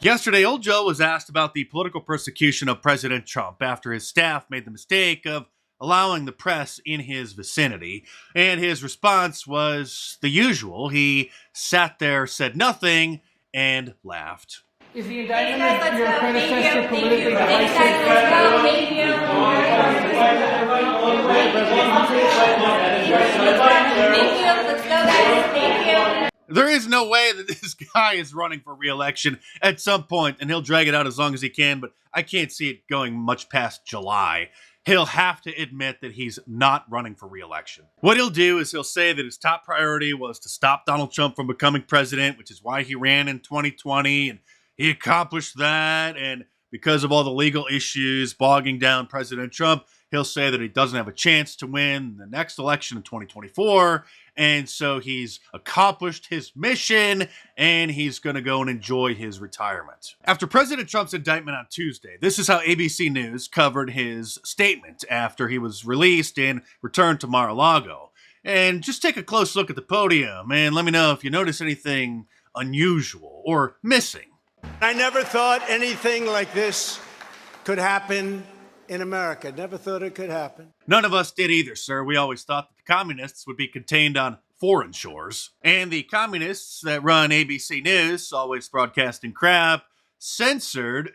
Yesterday, Old Joe was asked about the political persecution of President Trump after his staff made the mistake of allowing the press in his vicinity. And his response was the usual. He sat there, said nothing, and laughed. Is the indictment of your predecessor politically divisive? There is no way that this guy is running for re-election at some point, and he'll drag it out as long as he can, but I can't see it going much past July. He'll have to admit that he's not running for re-election. What he'll do is he'll say that his top priority was to stop Donald Trump from becoming president, which is why he ran in 2020, and he accomplished that, and because of all the legal issues bogging down President Trump, he'll say that he doesn't have a chance to win the next election in 2024, and so he's accomplished his mission, and he's going to go and enjoy his retirement. After President Trump's indictment on Tuesday, this is how ABC News covered his statement after he was released and returned to Mar-a-Lago. And just take a close look at the podium, and let me know if you notice anything unusual or missing. I never thought anything like this could happen in America. Never thought it could happen. None of us did either, sir. We always thought that the communists would be contained on foreign shores. And the communists that run ABC News, always broadcasting crap,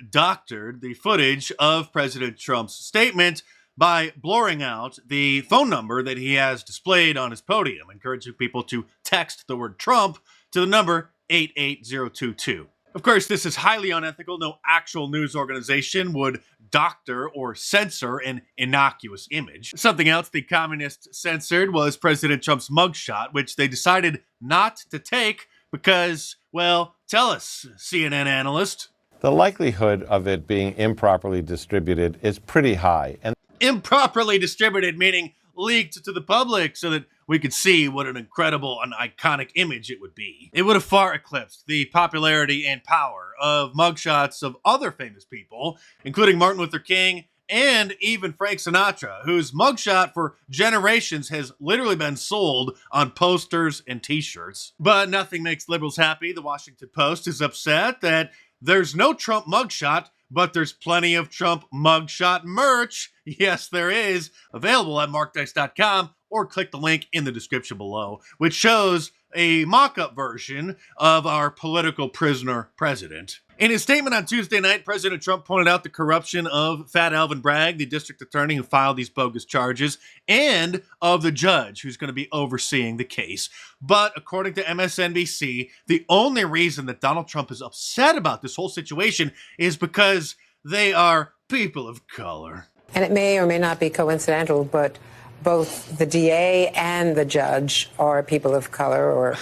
doctored the footage of President Trump's statement by blurring out the phone number that he has displayed on his podium, encouraging people to text the word Trump to the number 88022. Of course, this is highly unethical. No actual news organization would doctor or censor an innocuous image. Something else the communists censored was President Trump's mugshot, which they decided not to take because, well, tell us, CNN analyst. The likelihood of it being improperly distributed is pretty high. And improperly distributed, meaning leaked to the public so that we could see what an incredible and iconic image it would be. It would have far eclipsed the popularity and power of mugshots of other famous people, including Martin Luther King and even Frank Sinatra, whose mugshot for generations has literally been sold on posters and t-shirts. But nothing makes liberals happy. The Washington Post is upset that there's no Trump mugshot, but there's plenty of Trump mugshot merch. Yes, there is. Available at markdice.com, or click the link in the description below, which shows a mock-up version of our political prisoner president. In his statement on Tuesday night, President Trump pointed out the corruption of Fat Alvin Bragg, the district attorney who filed these bogus charges, and of the judge who's going to be overseeing the case. But according to MSNBC, the only reason that Donald Trump is upset about this whole situation is because they are people of color. And it may or may not be coincidental, but both the DA and the judge are people of color, or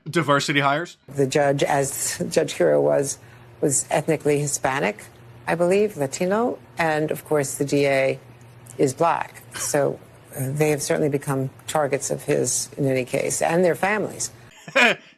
diversity hires. The judge, as Judge Hero was ethnically Hispanic, I believe, Latino, and of course the DA is black. So they have certainly become targets of his in any case, and their families.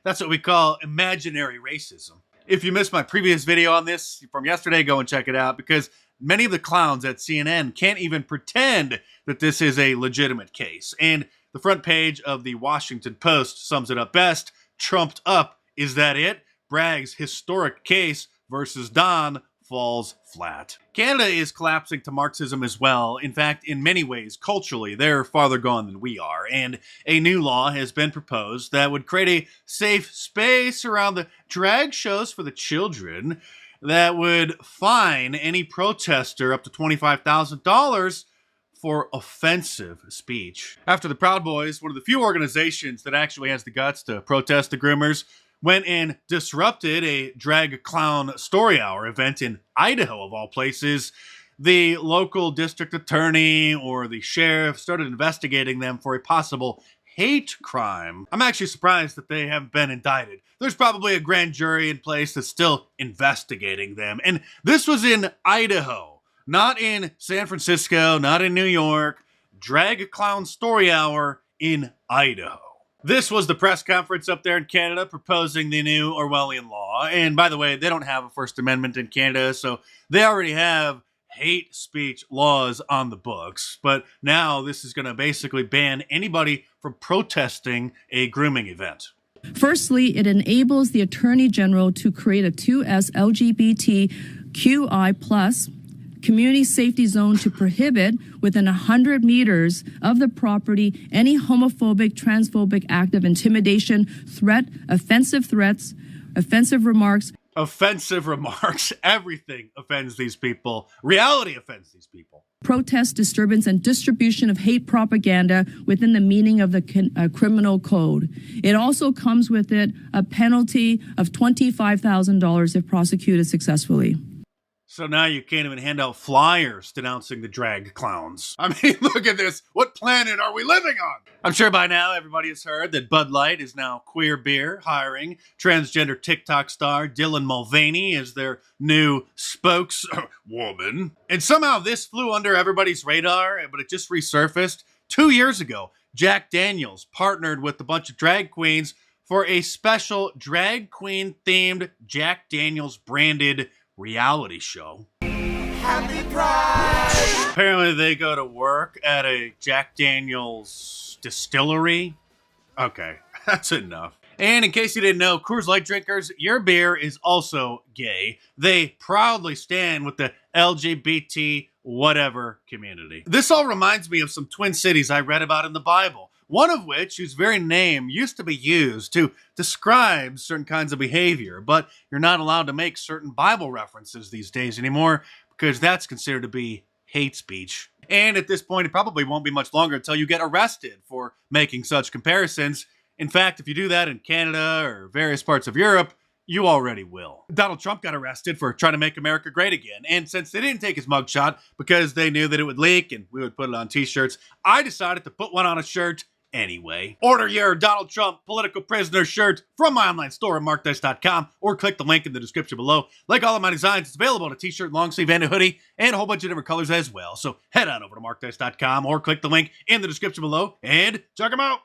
That's what we call imaginary racism. If you missed my previous video on this from yesterday, go and check it out, because many of the clowns at CNN can't even pretend that this is a legitimate case. And the front page of the Washington Post sums it up best. Trumped up. Is that it? Bragg's historic case versus Don falls flat. Canada is collapsing to Marxism as well. In fact, in many ways, culturally, they're farther gone than we are. And a new law has been proposed that would create a safe space around the drag shows for the children that would fine any protester up to $25,000 for offensive speech. After the Proud Boys, one of the few organizations that actually has the guts to protest the groomers, went and disrupted a drag clown story hour event in Idaho, of all places, the local district attorney or the sheriff started investigating them for a possible hate crime. I'm actually surprised that they haven't been indicted. There's probably a grand jury in place that's still investigating them. And this was in Idaho, not in San Francisco, not in New York. Drag clown story hour in Idaho. This was the press conference up there in Canada proposing the new Orwellian law. And by the way, they don't have a First Amendment in Canada, so they already have hate speech laws on the books. But now this is going to basically ban anybody from protesting a grooming event. Firstly, it enables the Attorney General to create a 2S LGBTQI+ community safety zone to prohibit within 100 meters of the property any homophobic, transphobic act of intimidation, threat, offensive remarks. Offensive remarks. Everything offends these people. Reality offends these people. Protest, disturbance, and distribution of hate propaganda within the meaning of the criminal code. It also comes with it a penalty of $25,000 if prosecuted successfully. So now you can't even hand out flyers denouncing the drag clowns. I mean, look at this. What planet are we living on? I'm sure by now everybody has heard that Bud Light is now queer beer, hiring transgender TikTok star Dylan Mulvaney as their new spokeswoman. And somehow this flew under everybody's radar, but it just resurfaced. 2 years ago, Jack Daniels partnered with a bunch of drag queens for a special drag queen themed Jack Daniels branded reality show. Happy Pride! Apparently they go to work at a Jack Daniels distillery. Okay, that's enough. And in case you didn't know, Coors Light drinkers, your beer is also gay. They proudly stand with the LGBT whatever community. This all reminds me of some twin cities I read about in the Bible. One of which, whose very name used to be used to describe certain kinds of behavior, but you're not allowed to make certain Bible references these days anymore because that's considered to be hate speech. And at this point, it probably won't be much longer until you get arrested for making such comparisons. In fact, if you do that in Canada or various parts of Europe, you already will. Donald Trump got arrested for trying to make America great again. And since they didn't take his mugshot because they knew that it would leak and we would put it on t-shirts, I decided to put one on a shirt anyway. Order your Donald Trump political prisoner shirt from my online store at markdice.com or click the link in the description below. Like all of my designs, it's available in a t-shirt, long sleeve, and a hoodie, and a whole bunch of different colors as well. So head on over to markdice.com or click the link in the description below and check them out.